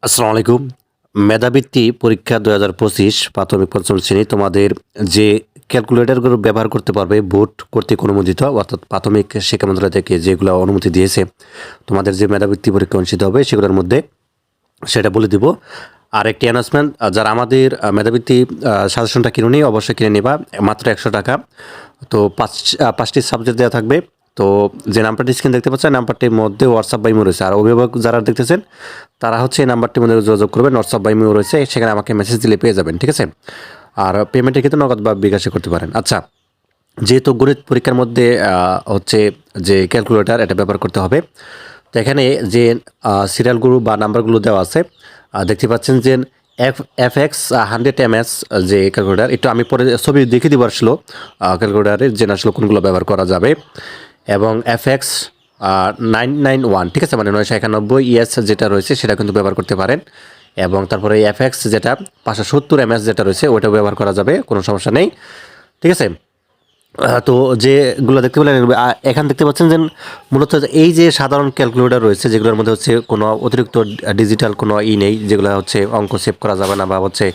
আসসালামু আলাইকুম। মেধাবৃত্তি পরীক্ষা ২০২৫ প্রাথমিক পঞ্চম শ্রেণী তোমাদের যে ক্যালকুলেটরগুলো ব্যবহার করতে পারবে বোর্ড কর্তৃক অনুমোদিত অর্থাৎ প্রাথমিক শিক্ষা মন্ত্রণালয় থেকে যেগুলো অনুমতি দিয়েছে তোমাদের যে মেধাবৃত্তি পরীক্ষা অনুষ্ঠিত হবে সেগুলোর মধ্যে সেটা বলে দিব। আর একটি অ্যানাউন্সমেন্ট, যারা আমাদের মেধাবৃত্তি সাজেশনটা কিনুনি অবশ্যই কিনে নেবা, মাত্র ১০০ টাকা। তো পাঁচটি সাবজেক্ট দেওয়া থাকবে। তো যে নাম্বারটি স্ক্রিন দেখতে পাচ্ছেন নাম্বারটির মধ্যে হোয়াটসঅ্যাপ বা ইমো রয়েছে। আর অভিভাবক যারা দেখতেছেন তারা হচ্ছে এই নাম্বারটির মধ্যে যোগাযোগ করবেন, হোয়াটসঅ্যাপ বা ইমো রয়েছে, সেখানে আমাকে মেসেজ দিলে পেয়ে যাবেন, ঠিক আছে? আর পেমেন্টের ক্ষেত্রে নগদ বা বিকাশে করতে পারেন। আচ্ছা, যেহেতু গণিত পরীক্ষার মধ্যে হচ্ছে যে ক্যালকুলেটর এটা ব্যবহার করতে হবে, তো এখানে যে সিরিয়ালগুলো বা নাম্বারগুলো দেওয়া আছে দেখতে পাচ্ছেন যে FX 100 MS যে ক্যালকুলেটার, একটু আমি পরে ছবি দেখে দিব আসলো ক্যালকুলেটারের যে আসলে কোনগুলো ব্যবহার করা যাবে। এবং FX 991, ঠিক আছে, মানে 991 যেটা রয়েছে সেটা কিন্তু ব্যবহার করতে পারেন। এবং তারপরে FX যেটা 570 MS যেটা রয়েছে ওইটাও ব্যবহার করা যাবে, কোনো সমস্যা নেই, ঠিক আছে? তো যেগুলো দেখতে পেলেন এখানে দেখতে পাচ্ছেন যে মূলত এই যে সাধারণ ক্যালকুলেটর রয়েছে যেগুলোর মধ্যে হচ্ছে কোনো অতিরিক্ত ডিজিটাল কোনো নেই, যেগুলো হচ্ছে অঙ্ক সেভ করা যাবে না বা হচ্ছে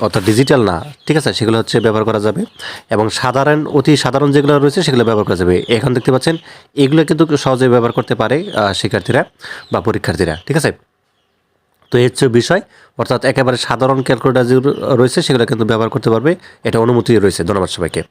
অর্থাৎ ডিজিটাল না, ঠিক আছে, সেগুলো হচ্ছে ব্যবহার করা যাবে। এবং অতি সাধারণ যেগুলো রয়েছে সেগুলো ব্যবহার করা যাবে। এখন দেখতে পাচ্ছেন এগুলো কিন্তু সহজে ব্যবহার করতে পারে শিক্ষার্থীরা বা পরীক্ষার্থীরা, ঠিক আছে? তো এই হচ্ছে বিষয়, অর্থাৎ একেবারে সাধারণ ক্যালকুলেটর যেগুলো রয়েছে সেগুলো কিন্তু ব্যবহার করতে পারবে, এটা অনুমতি রয়েছে। ধন্যবাদ সবাইকে।